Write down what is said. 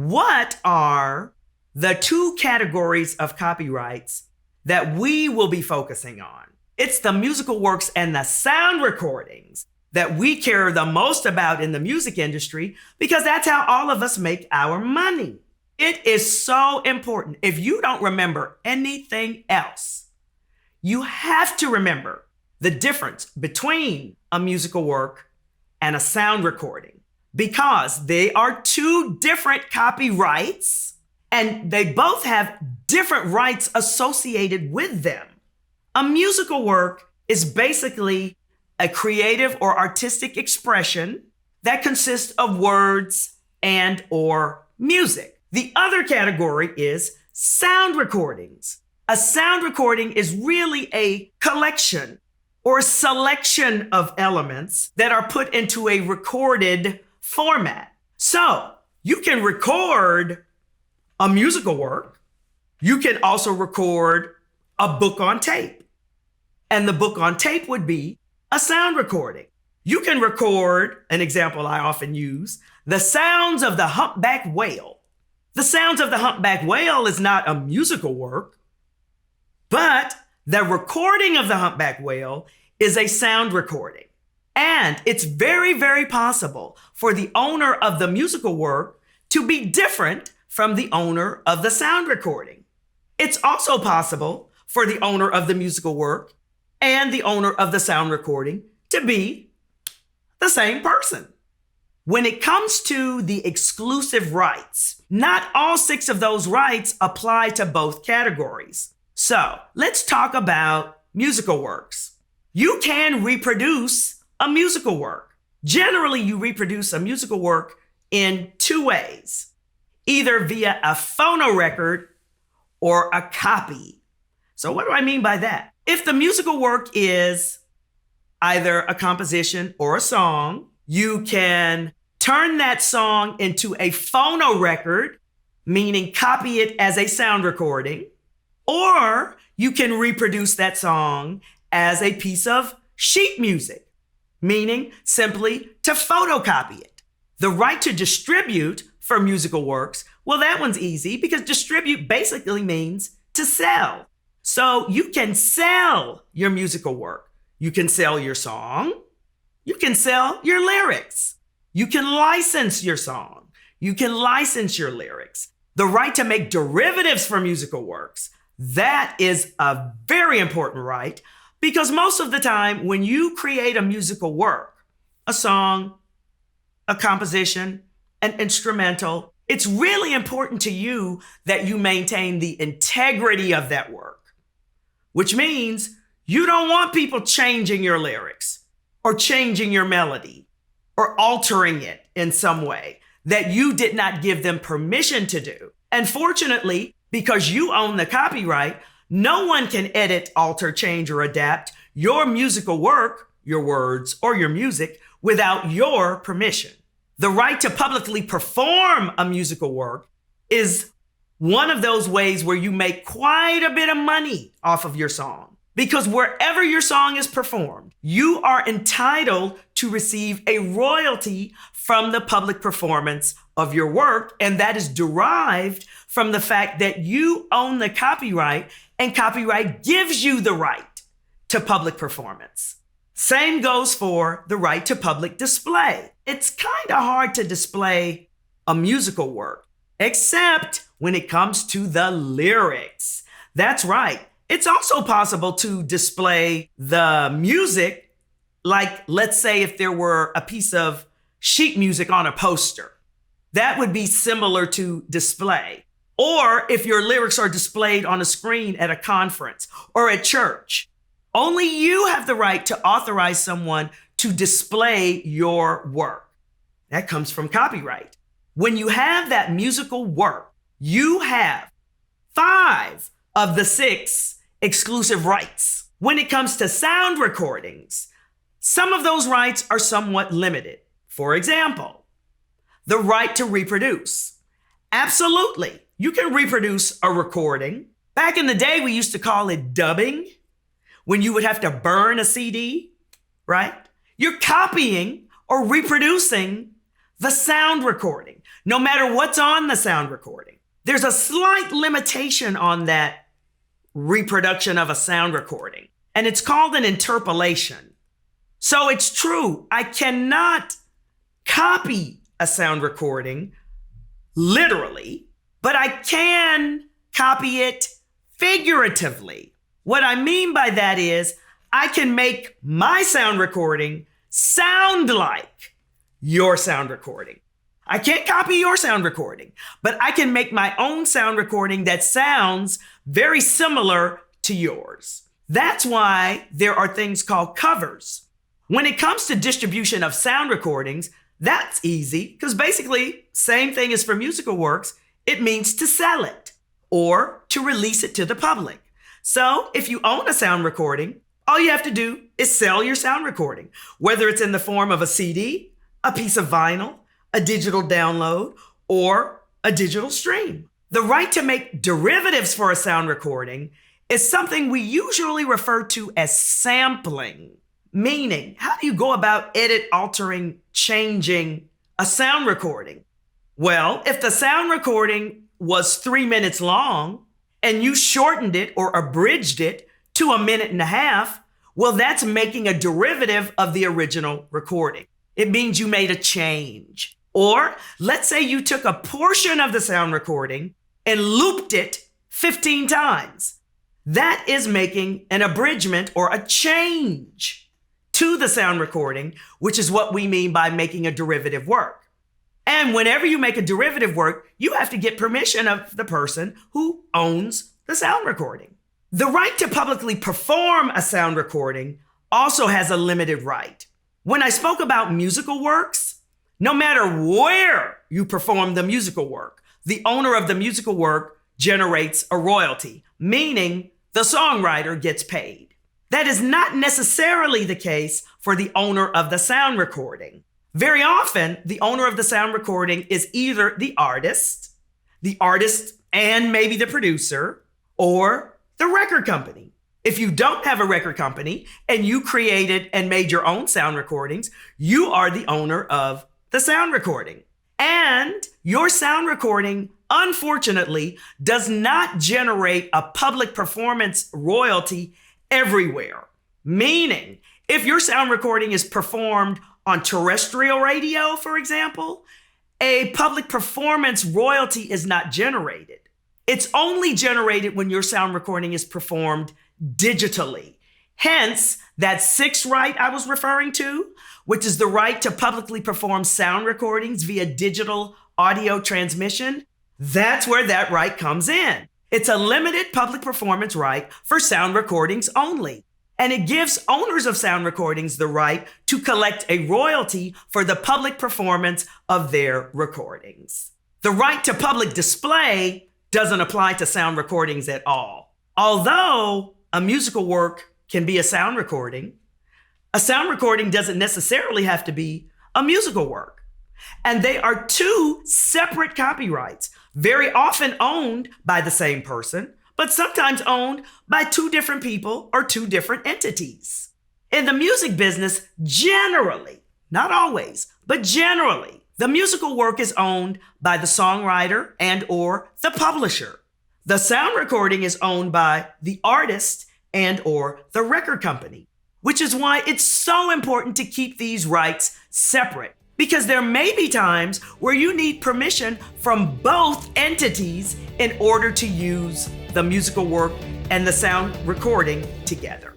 what are the two categories of copyrights that we will be focusing on? It's the musical works and the sound recordings that we care the most about in the music industry because that's how all of us make our money. It is so important. If you don't remember anything else, you have to remember the difference between a musical work and a sound recording because they are two different copyrights and they both have different rights associated with them. A musical work is basically a creative or artistic expression that consists of words and or music. The other category is sound recordings. A sound recording is really a collection or selection of elements that are put into a recorded format. So you can record a musical work. You can also record a book on tape. And the book on tape would be a sound recording. You can record, an example I often use, the sounds of the humpback whale. The sounds of the humpback whale is not a musical work, but the recording of the humpback whale is a sound recording. And it's very, very possible for the owner of the musical work to be different from the owner of the sound recording. It's also possible for the owner of the musical work and the owner of the sound recording to be the same person. When it comes to the exclusive rights, not all 6 of those rights apply to both categories. So let's talk about musical works. You can reproduce a musical work. Generally, you reproduce a musical work in 2 ways, either via a phonorecord or a copy. So what do I mean by that? If the musical work is either a composition or a song, you can turn that song into a phonorecord, meaning copy it as a sound recording, or you can reproduce that song as a piece of sheet music, meaning simply to photocopy it. The right to distribute for musical works, well, that one's easy because distribute basically means to sell. So you can sell your musical work. You can sell your song. You can sell your lyrics. You can license your song. You can license your lyrics. The right to make derivatives for musical works, that is a very important right because most of the time when you create a musical work, a song, a composition, an instrumental, it's really important to you that you maintain the integrity of that work, which means you don't want people changing your lyrics or changing your melody or altering it in some way that you did not give them permission to do. And fortunately, because you own the copyright, no one can edit, alter, change, or adapt your musical work, your words, or your music without your permission. The right to publicly perform a musical work is one of those ways where you make quite a bit of money off of your song. Because wherever your song is performed, you are entitled to receive a royalty from the public performance of your work. And that is derived from the fact that you own the copyright and copyright gives you the right to public performance. Same goes for the right to public display. It's kind of hard to display a musical work, except when it comes to the lyrics. That's right. It's also possible to display the music, like let's say if there were a piece of sheet music on a poster, that would be similar to display. Or if your lyrics are displayed on a screen at a conference or at church, only you have the right to authorize someone to display your work. That comes from copyright. When you have that musical work, you have 5 of the 6 exclusive rights. When it comes to sound recordings, some of those rights are somewhat limited. For example, the right to reproduce. Absolutely, you can reproduce a recording. Back in the day, we used to call it dubbing, when you would have to burn a CD, right? You're copying or reproducing the sound recording, no matter what's on the sound recording. There's a slight limitation on that reproduction of a sound recording, and it's called an interpolation. So it's true, I cannot copy a sound recording literally, but I can copy it figuratively. What I mean by that is I can make my sound recording sound like your sound recording. I can't copy your sound recording, but I can make my own sound recording that sounds very similar to yours. That's why there are things called covers. When it comes to distribution of sound recordings, that's easy because basically, same thing as for musical works, it means to sell it or to release it to the public. So if you own a sound recording, all you have to do is sell your sound recording, whether it's in the form of a CD, a piece of vinyl, a digital download, or a digital stream. The right to make derivatives for a sound recording is something we usually refer to as sampling. Meaning, how do you go about altering, changing a sound recording? Well, if the sound recording was 3 minutes long and you shortened it or abridged it to 1.5 minutes, well, that's making a derivative of the original recording. It means you made a change. Or let's say you took a portion of the sound recording and looped it 15 times. That is making an abridgment or a change to the sound recording, which is what we mean by making a derivative work. And whenever you make a derivative work, you have to get permission of the person who owns the sound recording. The right to publicly perform a sound recording also has a limited right. When I spoke about musical works, no matter where you perform the musical work, the owner of the musical work generates a royalty, meaning the songwriter gets paid. That is not necessarily the case for the owner of the sound recording. Very often, the owner of the sound recording is either the artist and maybe the producer, or the record company. If you don't have a record company and you created and made your own sound recordings, you are the owner of the sound recording. And your sound recording, unfortunately, does not generate a public performance royalty everywhere. Meaning, if your sound recording is performed on terrestrial radio, for example, a public performance royalty is not generated. It's only generated when your sound recording is performed digitally. Hence, that sixth right I was referring to, which is the right to publicly perform sound recordings via digital audio transmission, that's where that right comes in. It's a limited public performance right for sound recordings only. And it gives owners of sound recordings the right to collect a royalty for the public performance of their recordings. The right to public display doesn't apply to sound recordings at all. Although a musical work can be a sound recording doesn't necessarily have to be a musical work. And they are two separate copyrights, very often owned by the same person, but sometimes owned by two different people or two different entities. In the music business, generally, not always, but generally, the musical work is owned by the songwriter and or the publisher. The sound recording is owned by the artist and or the record company, which is why it's so important to keep these rights separate. Because there may be times where you need permission from both entities in order to use the musical work and the sound recording together.